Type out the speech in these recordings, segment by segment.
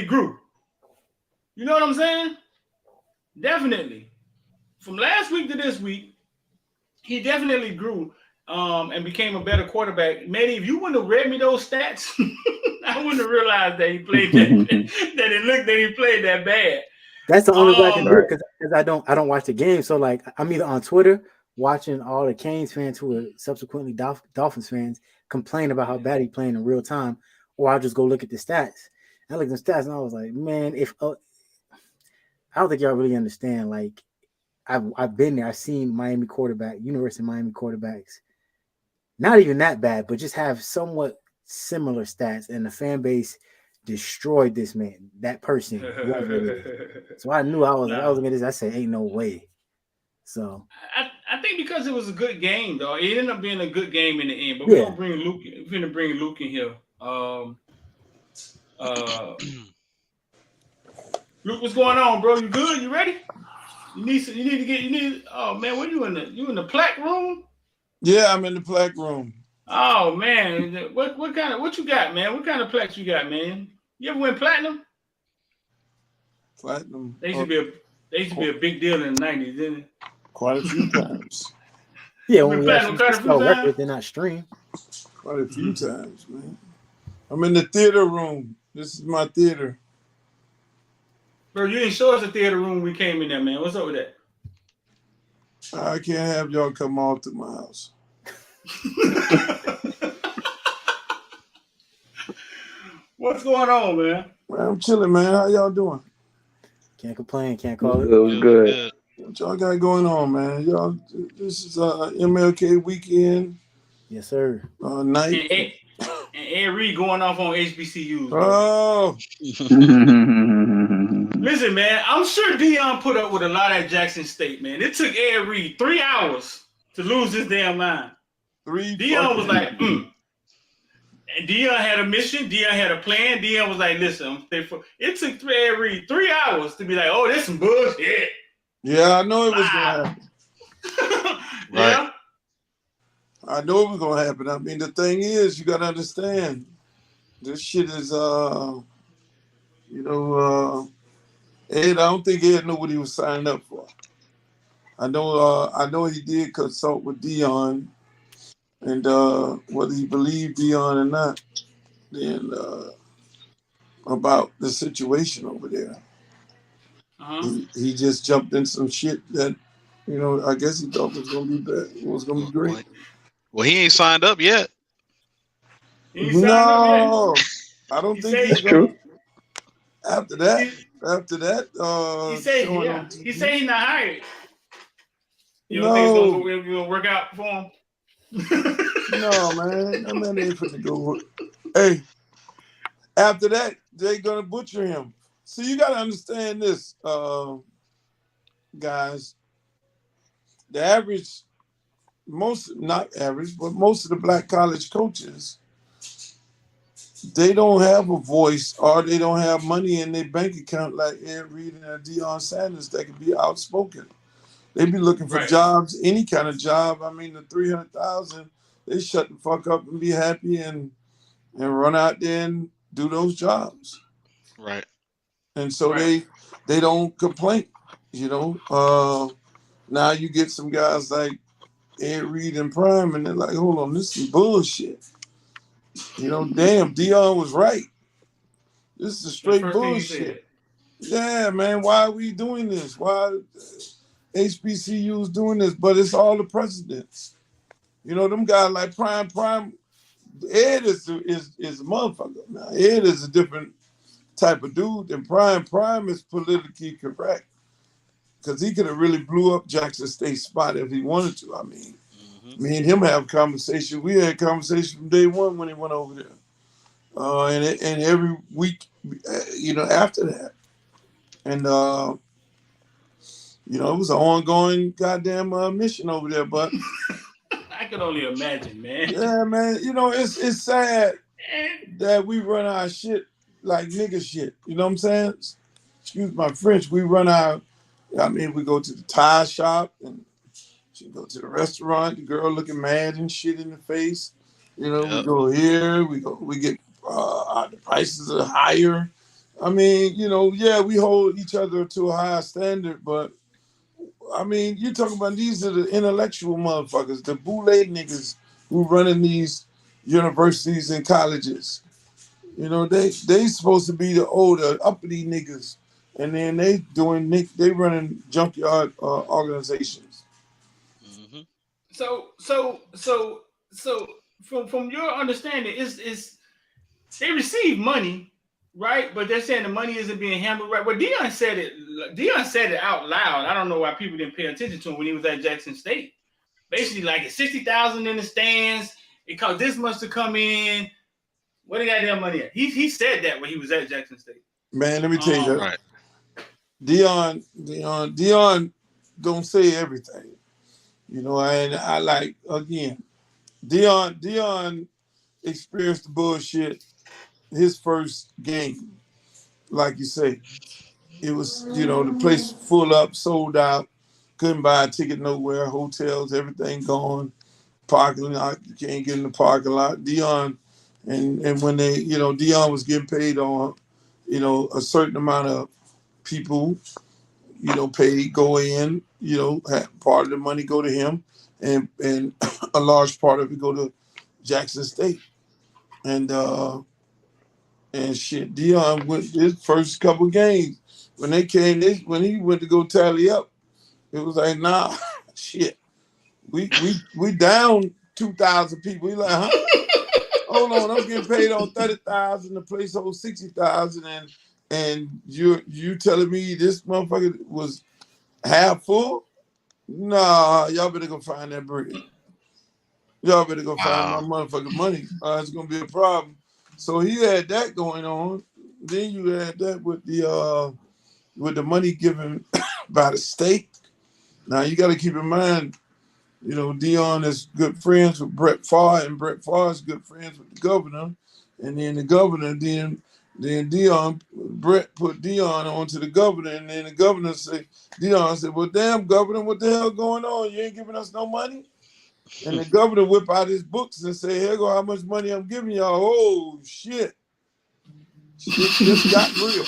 grew. You know what I'm saying? Definitely. From last week to this week, he definitely grew and became a better quarterback. Manny, if you wouldn't have read me those stats, I wouldn't have realized that he played that he played that bad. That's the only way I can do it because I don't watch the game. So like I'm either on Twitter watching all the Canes fans who are subsequently Dolphins fans complain about how bad he playing in real time, or I'll just go look at the stats. I looked at the stats and I was like, man, if I don't think y'all really understand. Like I've been there. I've seen University of Miami quarterbacks, not even that bad, but just have somewhat similar stats, and the fan base destroyed this man, that person. So I knew I was looking at this. I said, ain't no way. So I think because it was a good game, though. It ended up being a good game in the end. But we're gonna bring Luke. We're gonna bring Luke in here. Luke, what's going on, bro? You good? You ready? Oh man, what you in the plaque room? Yeah, I'm in the plaque room. Oh man, what you got, man? What kind of plaques you got, man? You ever win platinum? Platinum. They used to be a big deal in the 90s, didn't it? Quite a few times. Yeah, when we actually spell records, they're not streamed. Quite a few times, man. I'm in the theater room. This is my theater. Bro, you didn't show us the theater room when we came in there, man. What's up with that? I can't have y'all come off to my house. What's going on, man? Man, I'm chilling, man. How y'all doing? Can't complain. Can't call it. It was good. What y'all got going on, man? Y'all, this is MLK weekend. Yes, sir. Night. And Ed Reed going off on HBCUs. Oh. Listen, man, I'm sure Deion put up with a lot at Jackson State, man. It took Ed Reed 3 hours to lose his damn mind. Deion was like, And Deion had a mission. Deion had a plan. Deion was like, listen, it took Ed Reed 3 hours to be like, oh, this some bullshit. Yeah, I know it was going to happen. Yeah. I know it was going to happen. I mean, the thing is, you got to understand, this shit is, Ed, I don't think Ed knew what he was signing up for. I know he did consult with Deion, and whether he believed Deion or not, then about the situation over there. He just jumped in some shit that, I guess he thought was going to be bad. It was going to be great. Well, he ain't signed up yet. No, I don't think he's true. After that, he said he's not hired. You don't think it's gonna work out for him? No, man. That man ain't finna go. Hey, after that, they're gonna butcher him. So you gotta understand this, guys. The average, not average, but most of the black college coaches, they don't have a voice or they don't have money in their bank account like Ed Reed and Deion Sanders that can be outspoken. They be looking for jobs, any kind of job. I mean, the 300,000, they shut the fuck up and be happy and run out there and do those jobs. Right. And so they don't complain, Now you get some guys like Ed Reed and Prime, and they're like, hold on, this is bullshit. Damn, Deion was right. This is straight bullshit. Yeah, man, why are we doing this? Why HBCUs doing this? But it's all the presidents. Them guys like Prime. Ed is a motherfucker. Now, Ed is a different type of dude than Prime. Prime is politically correct because he could have really blew up Jackson State spot if he wanted to. I mean, me and him have conversation. We had conversation from day one when he went over there, and every week, after that, and it was an ongoing goddamn mission over there. But I can only imagine, man. Yeah, man. It's sad that we run our shit like nigga shit. You know what I'm saying? Excuse my French. We run we go to the tire shop and she go to the restaurant, the girl looking mad and shit in the face. We go here, we get the prices are higher. I mean, yeah, we hold each other to a higher standard, but I mean, you're talking about these are the intellectual motherfuckers, the boule niggas who running these universities and colleges. They supposed to be the older uppity niggas, and then they running junkyard organizations. Mm-hmm. So from your understanding, is they receive money, right? But they're saying the money isn't being handled right. Well, Deion said it out loud. I don't know why people didn't pay attention to him when he was at Jackson State. Basically, like it's 60,000 in the stands. It cost this much to come in. Where they got their money at? He said that when he was at Jackson State. Man, let me tell you that. Right. Deion don't say everything. And I like, again, Deion experienced the bullshit his first game. Like you say, it was, the place full up, sold out, couldn't buy a ticket nowhere, hotels, everything gone, parking lot, you can't get in the parking lot. Deion, and when Deion was getting paid on, a certain amount of people, paid, go in, part of the money go to him, and a large part of it go to Jackson State. And shit, Deion went his first couple games when when he went to go tally up, it was like, nah, shit, we down 2,000 people. He like, huh? Hold on, I'm getting paid on 30,000. The place holds 60,000, and you telling me this motherfucker was half full? Nah, y'all better go find that bread. Y'all better go find my motherfucking money. It's gonna be a problem. So he had that going on. Then you had that with the money given by the state. Now you got to keep in mind, Deion is good friends with Brett Favre, and Brett Favre is good friends with the governor. And then the governor, then Brett put Deion onto the governor, and then the governor Deion said, well, damn, governor, what the hell going on? You ain't giving us no money? And the governor whip out his books and say, here go how much money I'm giving y'all. Oh, shit. Shit just got real.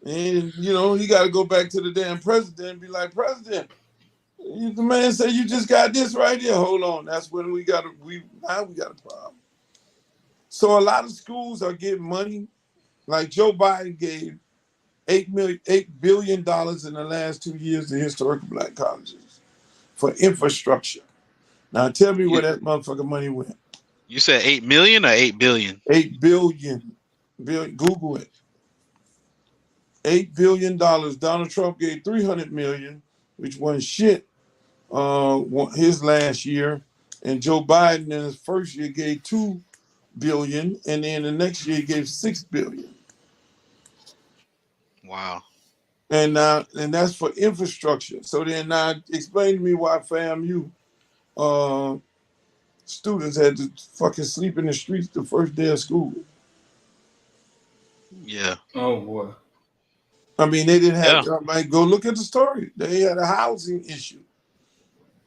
And, he got to go back to the damn president and be like, President, the man said you just got this right here. Hold on. That's when we got a problem. So a lot of schools are getting money. Like Joe Biden gave $8 billion in the last 2 years to historical black colleges for infrastructure. Now tell me where that motherfucking money went. You said 8 million or 8 billion? 8 billion. Google it. $8 billion. Donald Trump gave 300 million, which wasn't shit his last year. And Joe Biden in his first year gave 2 billion, and then the next year he gave 6 billion. Wow. And that's for infrastructure. So then now explain to me why FAMU students had to fucking sleep in the streets the first day of school. Yeah. Oh boy. I mean, they didn't have go look at the story. They had a housing issue.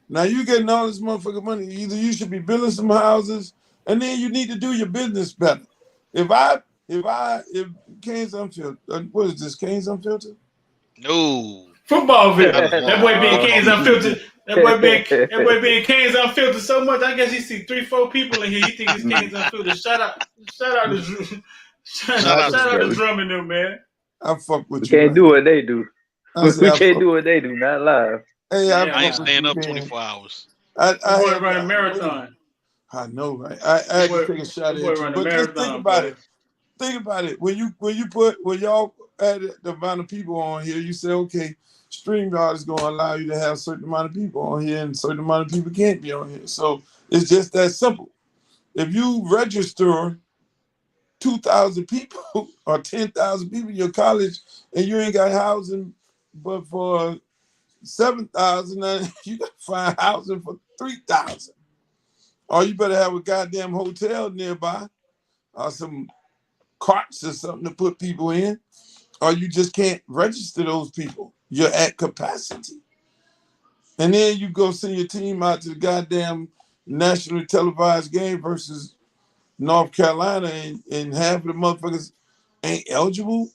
Now you getting all this motherfucking money. Either you should be building some houses, and then you need to do your business better. If Canes Unfiltered, what is this? Canes Unfiltered? No. Footballville. That boy being Canes Unfiltered. That boy being Canes Unfiltered so much. I guess he see 3-4 people in here. He think it's Canes Unfiltered. Shout out to Drummond, though, man. I fuck with you. Can't do what they do. We can't do what they do. Not live. Hey, I ain't staying up 24 hours. I had run a marathon. I know, right? I had to take a shot at you. But just think about it. Think about it. When y'all added the amount of people on here, you say, okay, StreamYard is going to allow you to have a certain amount of people on here, and a certain amount of people can't be on here. So it's just that simple. If you register 2,000 people or 10,000 people in your college and you ain't got housing, but for 7,000, you got to find housing for 3,000. Or you better have a goddamn hotel nearby or some carts or something to put people in. Or you just can't register those people. You're at capacity. And then you go send your team out to the goddamn nationally televised game versus North Carolina, and half of the motherfuckers ain't eligible.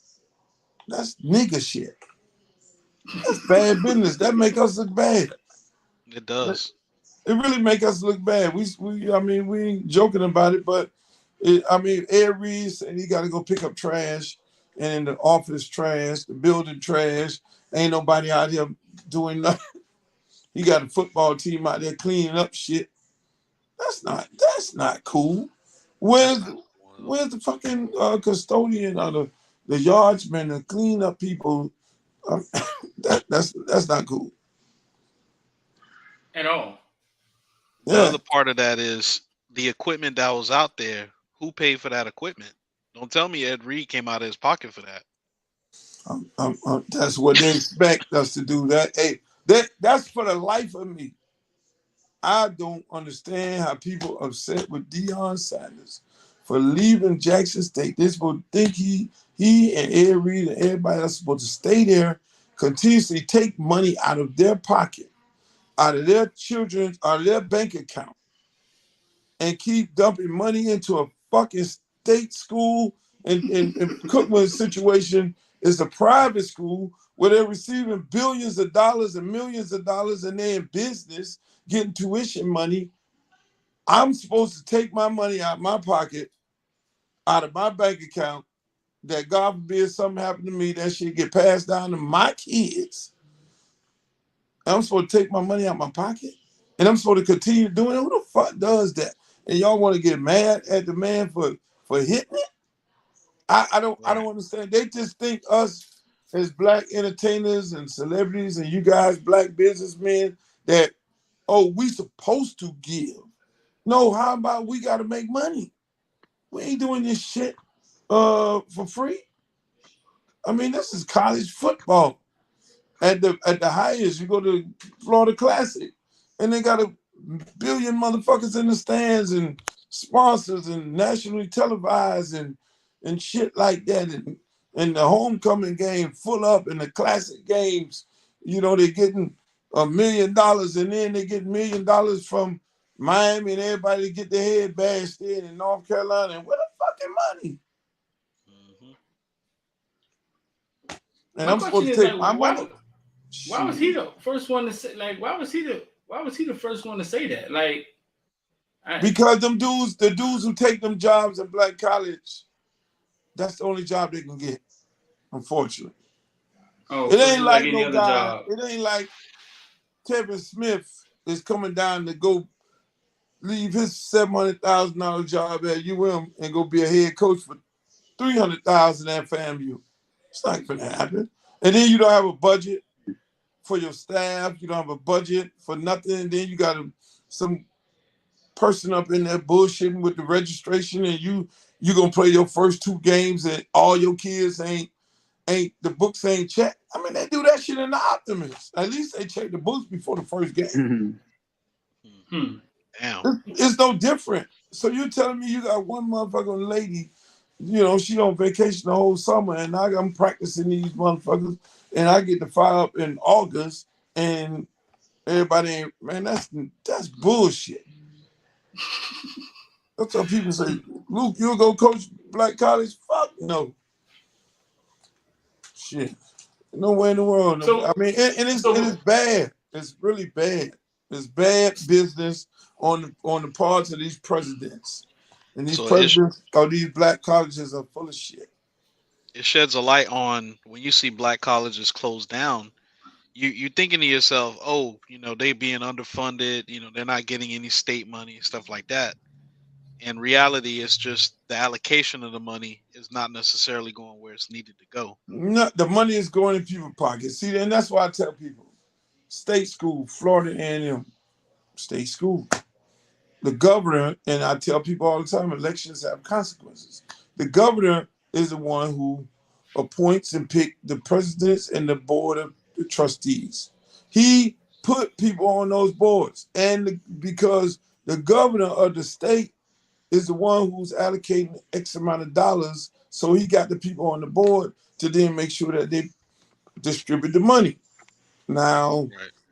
That's nigga shit. That's bad business. That make us look bad. It does. It really make us look bad. I mean, we ain't joking about it, but Ed Reed said he got to go pick up trash, and in the office trash, the building trash. Ain't nobody out here doing nothing. He got a football team out there cleaning up shit. That's not cool. Where's the fucking custodian or the yardsman to clean up people? That's not cool at all. The other part of that is the equipment that was out there. Who paid for that equipment? Don't tell me Ed Reed came out of his pocket for that. That's what they expect us to do. That's for the life of me. I don't understand how people upset with Deion Sanders for leaving Jackson State. They supposed to think he and Ed Reed and everybody else supposed to stay there, continuously take money out of their pocket, out of their children, out of their bank account, and keep dumping money into a fucking state school. And Cookman's situation is a private school where they're receiving billions of dollars and millions of dollars, and they're in business getting tuition money. I'm supposed to take my money out of my pocket, out of my bank account, that God forbid something happened to me, that shit get passed down to my kids. I'm supposed to take my money out of my pocket, and I'm supposed to continue doing it. Who the fuck does that? And y'all want to get mad at the man for hitting it? I don't understand. They just think us as black entertainers and celebrities and you guys black businessmen that, oh, we supposed to give. No, how about we got to make money? We ain't doing this shit for free. I mean, this is college football. At the highest, you go to Florida Classic, and they got a billion motherfuckers in the stands and sponsors and nationally televised and shit like that. And the homecoming game full up, and the classic games, they're getting $1 million, and then they get $1 million from Miami and everybody get their head bashed in North Carolina. And where the fucking money? And I'm supposed to take my money. Why was he the first one to say? Like, why was he the first one to say that? Like, because the dudes who take them jobs in black college, that's the only job they can get, unfortunately. Oh, it ain't like any no other guy. job. It ain't like Kevin Smith is coming down to go leave his $700,000 job at UM and go be a head coach for $300,000 at FAMU. It's not going to happen. And then you don't have a budget for your staff. You don't have a budget for nothing. And then you got some person up in there bullshitting with the registration, and you're going to play your first 2 games and all your kids ain't the books ain't checked. I mean, they do that shit in the Optimist. At least they check the books before the first game. Damn. It's no different. So you're telling me you got one motherfucking lady, she on vacation the whole summer, and I'm practicing these motherfuckers, and I get to fire up in August, and everybody ain't, man, that's bullshit. That's what people say. Luke, you'll go coach black college? Fuck no. Shit. Nowhere in the world. So, I mean, and it's bad. It's really bad. It's bad business on the parts of these presidents. And these presidents of these black colleges are full of shit. It sheds a light on when you see black colleges closed down. You're thinking to yourself, oh, they being underfunded, they're not getting any state money, stuff like that. In reality, it's just the allocation of the money is not necessarily going where it's needed to go. No, the money is going in people's pockets. See, and that's why I tell people, state school, Florida A&M, state school. The governor, and I tell people all the time, elections have consequences. The governor is the one who appoints and picks the presidents and the board of the trustees. He put people on those boards, and because the governor of the state is the one who's allocating X amount of dollars, so he got the people on the board to then make sure that they distribute the money. Now,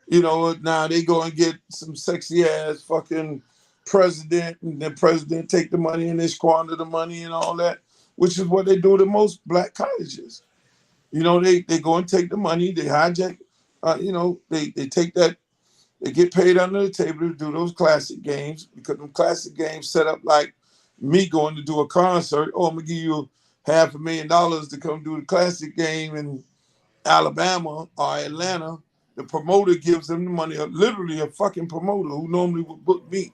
now they go and get some sexy ass fucking president, and the president take the money and they squander the money and all that. which is what they do to most black colleges. You know, they go and take the money, they hijack, they take that, they get paid under the table to do those classic games, because them classic games set up like me going to do a concert. Oh, I'm gonna give you $500,000 to come do the classic game in Alabama or Atlanta. The promoter gives them the money, literally a fucking promoter who normally would book me,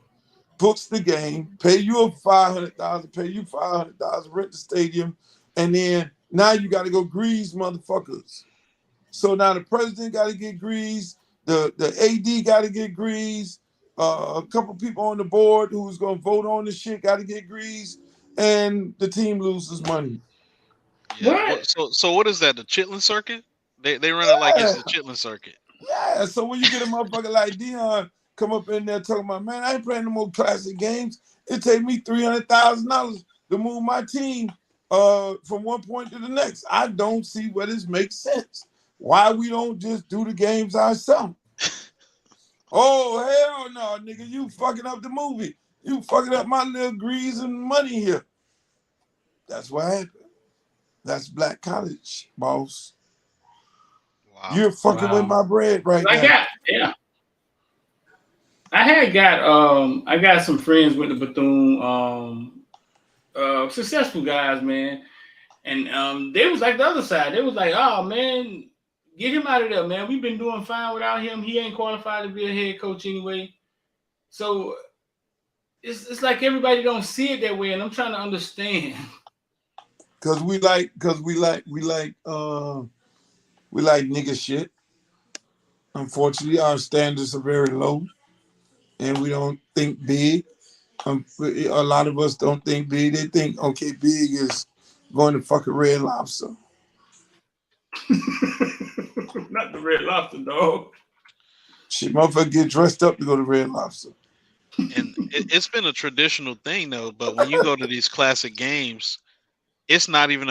books the game, pay you $500,000, pay you $500, rent the stadium, and then now you got to go grease motherfuckers. So now the president got to get greased, the AD got to get greased, a couple people on the board who's going to vote on the shit got to get greased, and the team loses money. Yeah. So what is that? The Chitlin circuit? They run it like it's the Chitlin circuit. Yeah. So when you get a motherfucker like Deion come up in there talking about, man, I ain't playing no more classic games. It take me $300,000 to move my team from one point to the next. I don't see where this makes sense. Why we don't just do the games ourselves? Oh, hell no, nigga. You fucking up the movie. You fucking up my little grease and money here. That's what happened. That's black college, boss. Wow. You're fucking with my bread right now. I got some friends with the Bethune, successful guys, man. And they was like the other side. They was like, oh, man, get him out of there, man. We've been doing fine without him. He ain't qualified to be a head coach anyway. So it's like everybody don't see it that way, and I'm trying to understand. Cause we like nigga shit. Unfortunately, our standards are very low, and we don't think big. A lot of us don't think big. They think, okay, big is going to fucking Red Lobster. Not the Red Lobster, dog. Shit, motherfucker get dressed up to go to Red Lobster. And it's been a traditional thing, though. But when you go to these classic games, it's not even